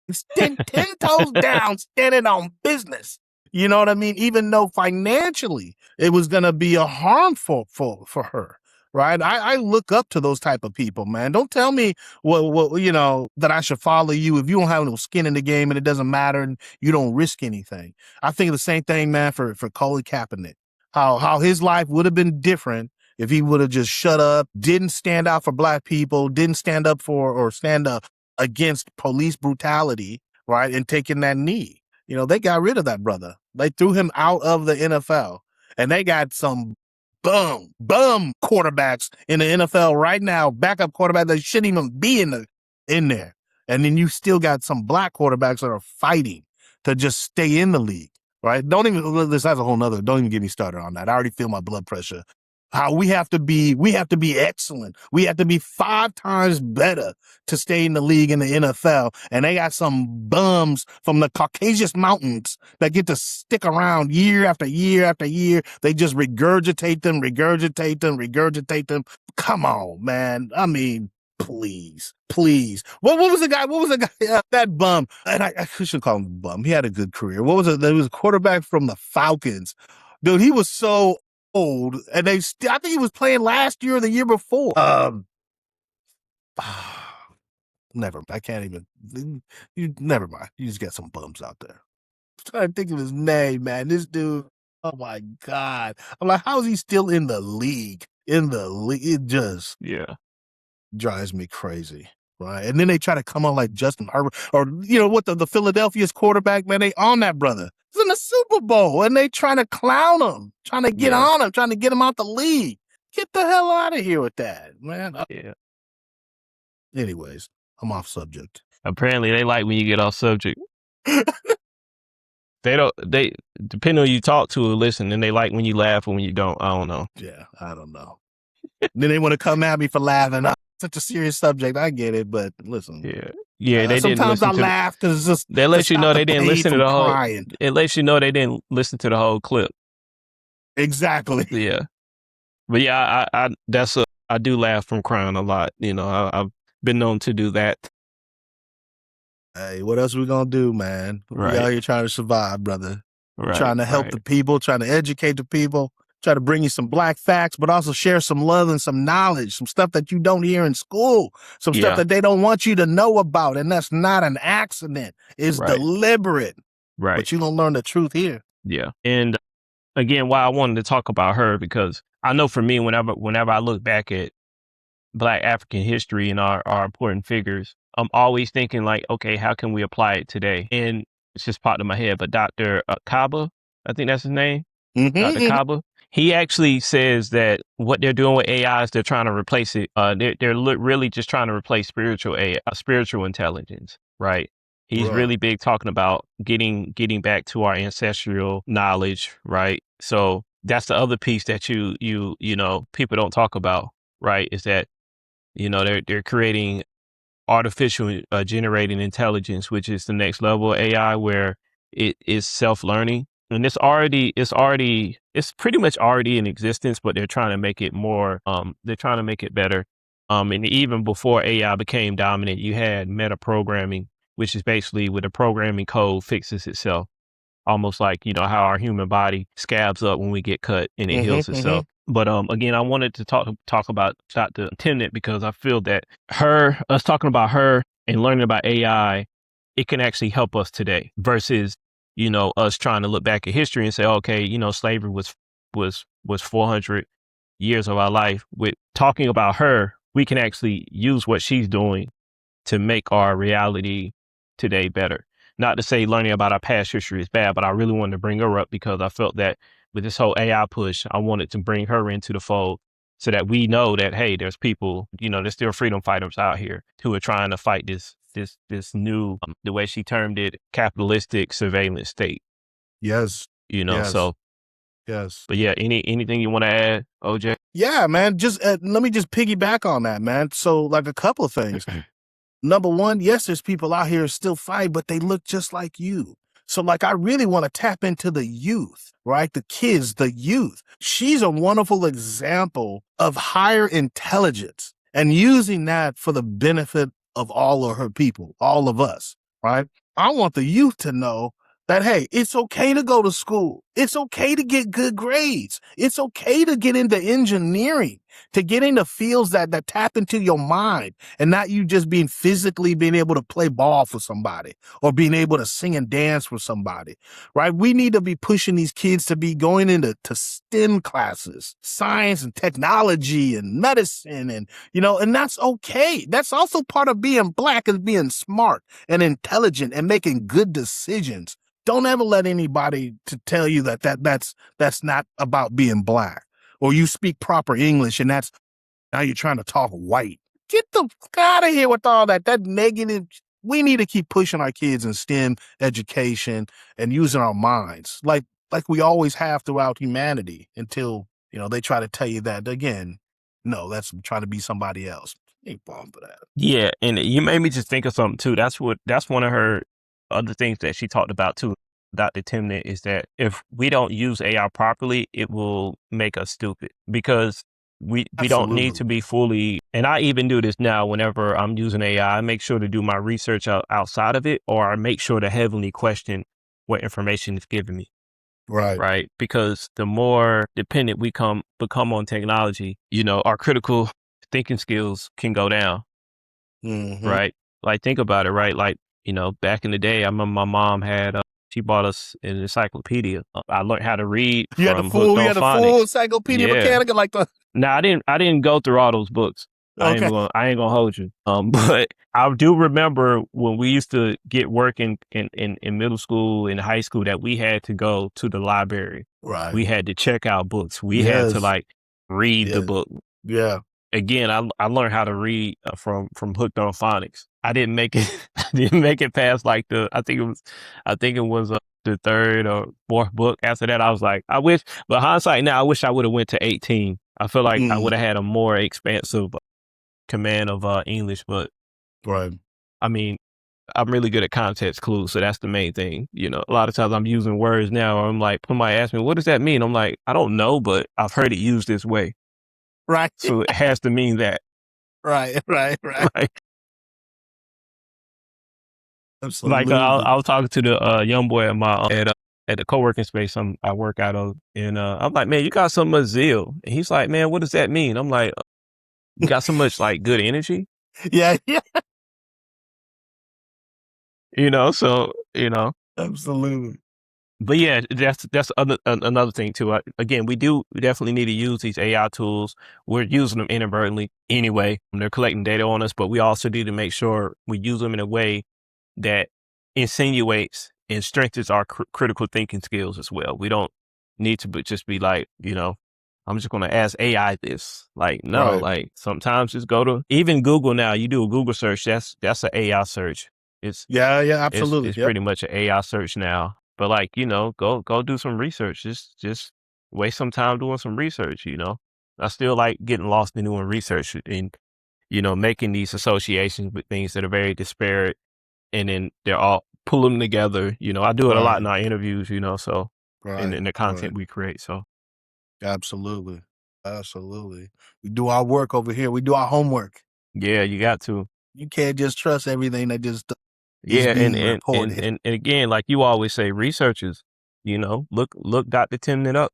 It's 10 toes down, standing on business. You know what I mean? Even though financially it was going to be a harmful for her. Right. I look up to those type of people, man. Don't tell me that I should follow you if you don't have no skin in the game and it doesn't matter and you don't risk anything. I think the same thing, man, for Colin Kaepernick, how his life would have been different if he would have just shut up, didn't stand out for Black people, didn't stand up for or stand up against police brutality. Right. And taking that knee. They got rid of that brother. They threw him out of the NFL and they got some bum quarterbacks in the NFL right now, backup quarterbacks that shouldn't even be in there. And then you still got some Black quarterbacks that are fighting to just stay in the league, right? That's a whole nother, don't even get me started on that. I already feel my blood pressure. How we have to be excellent. We have to be 5 times better to stay in the league in the NFL. And they got some bums from the Caucasus Mountains that get to stick around year after year after year. They just regurgitate them. Come on, man. I mean, please. What was the guy? That bum. And I shouldn't call him a bum. He had a good career. What was it? There was a quarterback from the Falcons. Dude, he was so old. And I think he was playing last year or the year before. Never. I can't even. Never mind. You just got some bums out there. I'm trying to think of his name, man. This dude. Oh my God. I'm like, how is he still in the league? It just drives me crazy. Right. And then they try to come on like Justin Herbert or, what the Philadelphia's quarterback, man, they on that brother. He's in the Super Bowl and they trying to clown him, trying to get on him, trying to get him out the league. Get the hell out of here with that, man. Yeah. Anyways, I'm off subject. Apparently they like when you get off subject. They depending on who you talk to or listen, and they like when you laugh or when you don't. I don't know. Yeah, I don't know. Then they want to come at me for laughing. Such a serious subject. I get it, but listen. Yeah. They sometimes didn't listen I laugh because it's just they let you know they didn't listen to the whole. Crying. It lets you know they didn't listen to the whole clip. Exactly. Yeah, but yeah, I do laugh from crying a lot. I've been known to do that. Hey, what else we gonna do, man? Right. We out here trying to survive, brother. Right. Trying to help the people, trying to educate the people, try to bring you some black facts, but also share some love and some knowledge, some stuff that you don't hear in school, some stuff that they don't want you to know about. And that's not an accident. It's deliberate. Right. But you're gonna learn the truth here. Yeah. And again, why I wanted to talk about her, because I know for me, whenever I look back at Black African history and our important figures, I'm always thinking like, okay, how can we apply it today? And it's just popped in my head, but Dr. Kaba, I think that's his name, Dr. Kaba, he actually says that what they're doing with AI is they're trying to replace it. They're really just trying to replace spiritual intelligence, right? He's really big talking about getting back to our ancestral knowledge, right? So that's the other piece that you people don't talk about, right? Is that they're creating artificial generating intelligence, which is the next level of AI, where it is self-learning, and it's pretty much already in existence, but they're trying to make it more. They're trying to make it better. And even before AI became dominant, you had meta programming, which is basically where the programming code fixes itself, almost like how our human body scabs up when we get cut and it heals itself. But again, I wanted to talk about Dr. Timnit because I feel that us talking about her and learning about AI, it can actually help us today versus us trying to look back at history and say, okay, slavery was 400 years of our life. With talking about her, we can actually use what she's doing to make our reality today better. Not to say learning about our past history is bad, but I really wanted to bring her up because I felt that with this whole AI push, I wanted to bring her into the fold so that we know that, hey, there's people, there's still freedom fighters out here who are trying to fight this new, the way she termed it, capitalistic surveillance state. Yes. So. Yes. But yeah, anything you want to add, OJ? Yeah, man. Just let me just piggyback on that, man. So like a couple of things. Number one, yes, there's people out here still fight, but they look just like you. So like, I really want to tap into the youth, right? The kids, the youth. She's a wonderful example of higher intelligence and using that for the benefit of all of her people, all of us, right? I want the youth to know that, hey, it's okay to go to school. It's okay to get good grades. It's okay to get into engineering, to get into fields that tap into your mind and not you just being able to play ball for somebody or being able to sing and dance for somebody, right? We need to be pushing these kids to be going into STEM classes, science and technology and medicine and that's okay. That's also part of being Black, is being smart and intelligent and making good decisions. Don't ever let anybody to tell you that's not about being Black, or you speak proper English and that's now you're trying to talk white. Get the out of here with all that negative. We need to keep pushing our kids in STEM education and using our minds like we always have throughout humanity until, they try to tell you that again. No, that's trying to be somebody else. Ain't falling for that. Yeah. And you made me just think of something too. That's one of her other things that she talked about too, Dr. Timnit, is that if we don't use AI properly, it will make us stupid, because we don't need to be fully, and I even do this now whenever I'm using AI, I make sure to do my research outside of it, or I make sure to heavily question what information is given me. Right. Because the more dependent we become on technology, our critical thinking skills can go down. Right. Like, think about it, right? Like, back in the day, I remember my mom she bought us an encyclopedia. I learned how to read from Hooked on Phonics. You had a full Encyclopedia Britannica like the. No, I didn't go through all those books. Okay. I ain't gonna hold you. But I do remember when we used to get work in middle school and high school that we had to go to the library. Right. We had to check out books. We had to like read the book. Yeah. Again, I learned how to read from Hooked on Phonics. I didn't make it. I didn't make it past like I think it was the third or fourth book. After that, I was like, but hindsight now, I wish I would have went to 18. I feel like I would have had a more expansive command of English, but I mean, I'm really good at context clues, so that's the main thing. A lot of times I'm using words now, or I'm like, somebody asks me, what does that mean? I'm like, I don't know, but I've heard it used this way. Right. So it has to mean that. Right. Absolutely. Like I was talking to the young boy at the co-working space I work out of, and I'm like, man, you got so much zeal. And he's like, man, what does that mean? I'm like, you got so much like good energy. Yeah. So Absolutely. But yeah, that's another thing too. Again, we definitely need to use these AI tools. We're using them inadvertently anyway. They're collecting data on us, but we also need to make sure we use them in a way that insinuates and strengthens our critical thinking skills as well. We don't need to just be like, I'm just going to ask AI this. Like, no, like sometimes just go to even Google now. You do a Google search. That's an AI search. It's absolutely. It's pretty much an AI search now. But like, go do some research. Just waste some time doing some research. I still like getting lost in doing research and making these associations with things that are very disparate, and then they're all pull them together. I do it a lot in our interviews. So in the content we create. So absolutely. We do our work over here. We do our homework. Yeah, you got to. You can't just trust everything that just. And again, like you always say, researchers, look Dr. Timnit up,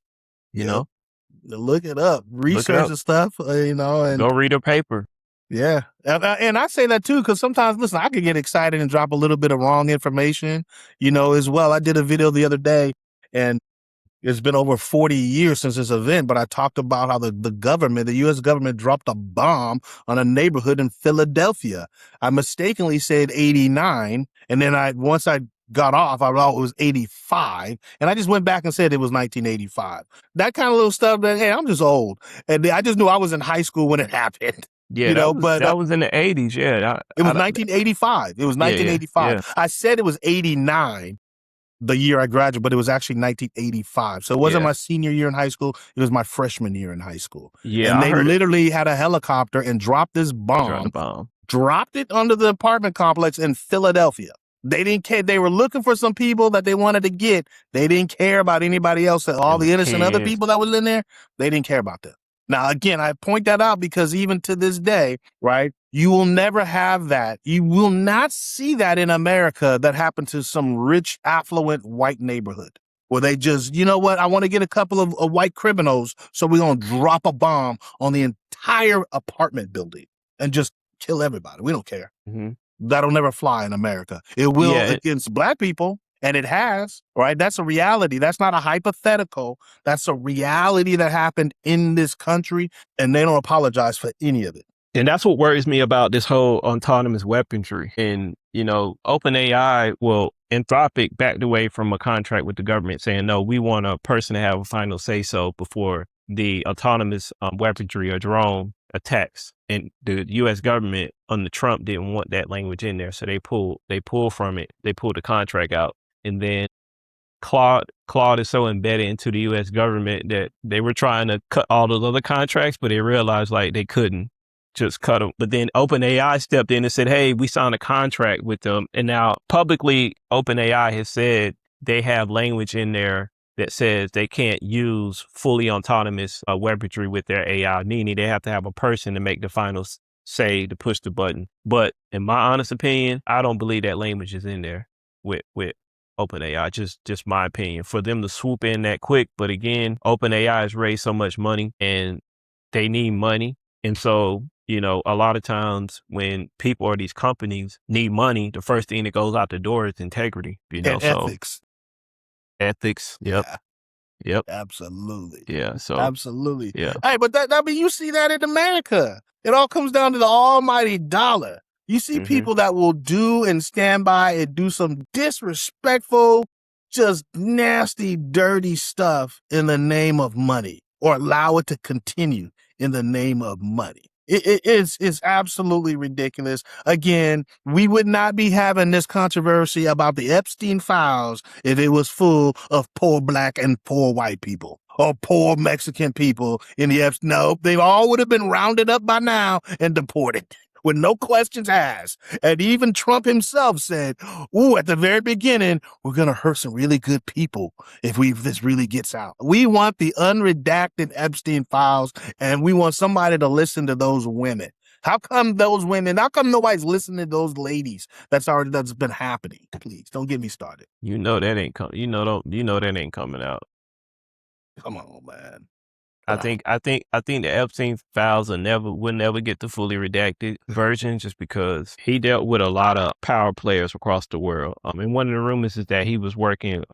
Look it up, research and stuff, and go read a paper. Yeah. And I say that too, because sometimes, listen, I could get excited and drop a little bit of wrong information, as well. I did a video the other day, and it's been over 40 years since this event, but I talked about how the U.S. government dropped a bomb on a neighborhood in Philadelphia. I mistakenly said 89, and then once I got off, I thought it was 85, and I just went back and said it was 1985. That kind of little stuff, hey, I'm just old, and I just knew I was in high school when it happened. Yeah, that was in the 80s, yeah. It was 1985. It was 1985. Yeah. I said it was 89. The year I graduated, but it was actually 1985. So it wasn't my senior year in high school. It was my freshman year in high school. Yeah, and they literally had a helicopter and dropped this bomb, dropped it under the apartment complex in Philadelphia. They didn't care. They were looking for some people that they wanted to get. They didn't care about anybody else. All the innocent other people that was in there, they didn't care about them. Now, again, I point that out because even to this day, right, you will never have that. You will not see that in America that happened to some rich, affluent white neighborhood where they just, you know what, I want to get a couple of white criminals, so we're going to drop a bomb on the entire apartment building and just kill everybody. We don't care. Mm-hmm. That'll never fly in America. It will against black people. And it has, right? That's a reality. That's not a hypothetical. That's a reality that happened in this country, and they don't apologize for any of it. And that's what worries me about this whole autonomous weaponry. And, OpenAI, Anthropic backed away from a contract with the government saying, no, we want a person to have a final say-so before the autonomous weaponry or drone attacks. And the U.S. government under Trump didn't want that language in there. So they pulled from it. They pulled the contract out. And then Claude is so embedded into the U.S. government that they were trying to cut all those other contracts, but they realized like they couldn't just cut them. But then OpenAI stepped in and said, hey, we signed a contract with them. And now publicly, OpenAI has said they have language in there that says they can't use fully autonomous weaponry with their AI, meaning they have to have a person to make the final say to push the button. But in my honest opinion, I don't believe that language is in there with OpenAI. Just my opinion. For them to swoop in that quick, but again, OpenAI has raised so much money and they need money. And so, you know, a lot of times when people or these companies need money, the first thing that goes out the door is integrity, you know, And ethics. Ethics. Yep. Yeah. Yep. Absolutely. Yeah. So Absolutely. yeah. Hey, but I mean, you see that in America. It all comes down to the almighty dollar. You see people that will do and stand by and do some disrespectful, just nasty, dirty stuff in the name of money, or allow it to continue in the name of money. It's absolutely ridiculous. Again, we would not be having this controversy about the Epstein files if it was full of poor black and poor white people or poor Mexican people in the Epstein. No, they all would have been rounded up by now and deported with no questions asked. And even Trump himself said, ooh, at the very beginning, we're going to hurt some really good people if this really gets out. We want the unredacted Epstein files, and we want somebody to listen to those women. How come nobody's listening to those ladies? That's been happening. Please don't get me started. You know that ain't that ain't coming out. Come on, man. I think the Epstein files will never get the fully redacted version, just because he dealt with a lot of power players across the world. And one of the rumors is that he was working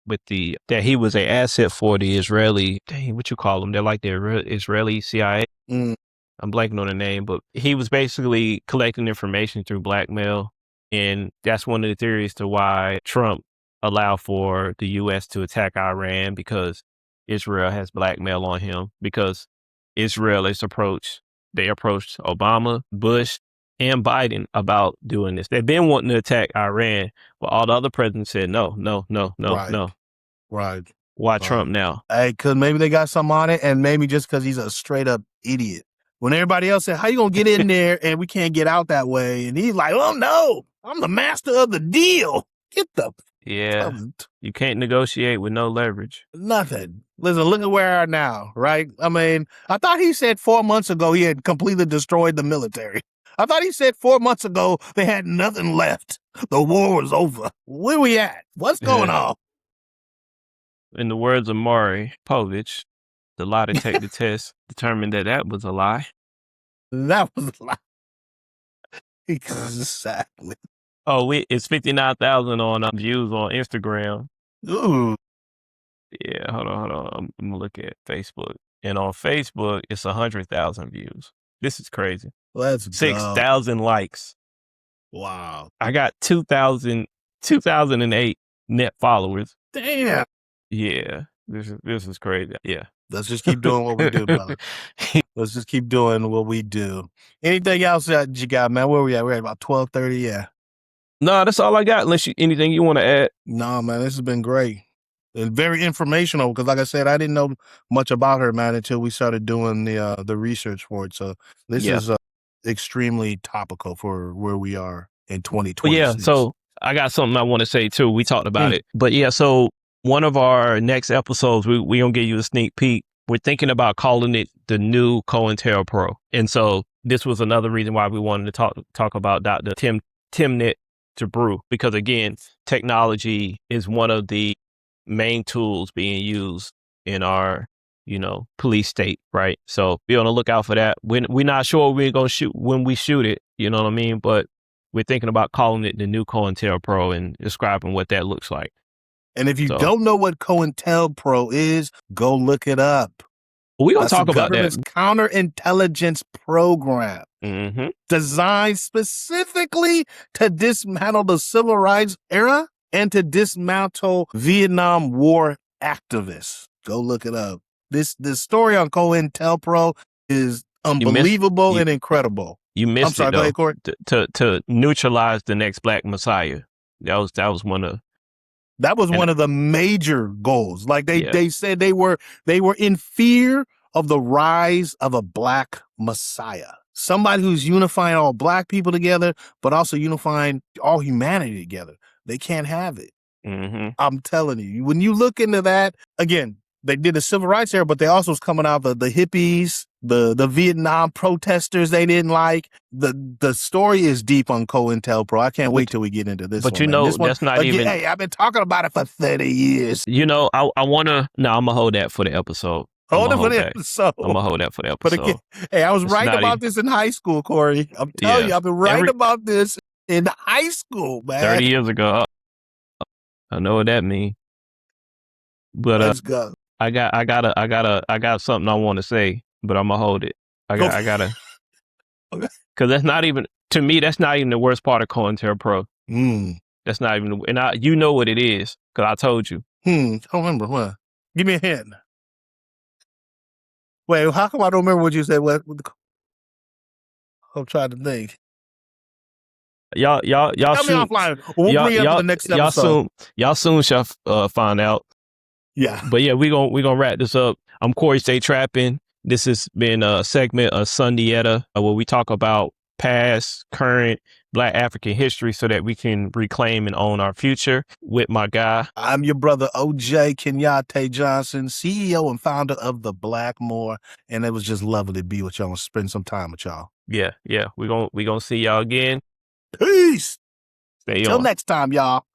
with that he was an asset for the Israeli, what you call them? They're like the Israeli CIA. I'm blanking on the name, but he was basically collecting information through blackmail. And that's one of the theories to why Trump allowed for the U.S. to attack Iran, because Israel has blackmail on him, because Israel approached Obama, Bush, and Biden about doing this. They've been wanting to attack Iran, but all the other presidents said no. Right. Why Trump now? Hey, because maybe they got something on it, and maybe just because he's a straight up idiot. When everybody else said, how you going to get in there and we can't get out that way? And he's like, oh, no, I'm the master of the deal. Get the... Yeah, you can't negotiate with no leverage. Nothing. Listen, look at where we are now, right? I mean, I thought he said 4 months ago he had completely destroyed the military. I thought he said 4 months ago they had nothing left. The war was over. Where we at? What's going on? In the words of Maury Povich, the lie detector test determined that was a lie. That was a lie. Exactly. Oh, it's 59,000 on views on Instagram. Ooh. Yeah, hold on. I'm gonna look at Facebook, and on Facebook it's 100,000 views. This is crazy. Let's go. 6,000 likes. Wow. I got 2008 net followers. Damn. Yeah, this is crazy. Yeah. Let's just keep doing what we do, brother. Let's just keep doing what we do. Anything else that you got, man? Where we at? We're at about 12:30. Yeah. No, that's all I got. Unless anything you want to add. No, man, this has been great and very informational. Because, like I said, I didn't know much about her, man, until we started doing the research for it. So this is extremely topical for where we are in 2020. Yeah. So I got something I want to say too. We talked about it, but yeah. So one of our next episodes, we gonna give you a sneak peek. We're thinking about calling it the new COINTELPRO, and so this was another reason why we wanted to talk about Dr. Timnit Gebru, because again, technology is one of the main tools being used in our, police state, right? So be on the lookout for that. We're not sure we're gonna shoot when we shoot it, you know what I mean? But we're thinking about calling it the new COINTELPRO and describing what that looks like. And if you don't know what COINTELPRO is, go look it up. We're going to talk about that. Government's counterintelligence program, designed specifically to dismantle the civil rights era and to dismantle Vietnam War activists. Go look it up. This story on COINTELPRO is unbelievable and incredible. You missed it, though. Go ahead, Corey. To neutralize the next Black Messiah. That was one of... That was one of the major goals. Like they said they were in fear of the rise of a Black Messiah. Somebody who's unifying all Black people together, but also unifying all humanity together. They can't have it. I'm telling you, when you look into that, again, they did the civil rights era, but they also was coming out of the hippies, the Vietnam protesters they didn't like. The story is deep on COINTELPRO. I can't wait till we get into this but one. you know, this one, that's not again, even. Hey, I've been talking about it for 30 years. You know, I want to. No, I'm gonna hold that for the episode. Hold it for the episode. I'm gonna hold that for the But episode. again, hey, I was right about this in high school, Corey. I'm telling you, I've been right about this in high school, man. 30 years ago. I know what that means. But let's go. I got something I want to say, but I'm gonna hold it. I gotta. Okay. Because that's not even, to me, that's not even the worst part of COINTELPRO. That's not even, you know what it is, because I told you. I don't remember what. Give me a hint. Wait, how come I don't remember what you said? I'm trying to think. Y'all Tell me offline. We'll bring it up in the next episode. Y'all soon shall find out. Yeah. But yeah, we gonna wrap this up. I'm Corey Stay Trapping. This has been a segment of Sundiata where we talk about past, current Black African history so that we can reclaim and own our future with my guy. I'm your brother, OJ Kenyatte Johnson, CEO and founder of The Blackmore. And it was just lovely to be with y'all and spend some time with y'all. Yeah. We gonna see y'all again. Peace. Stay on. Till next time, y'all.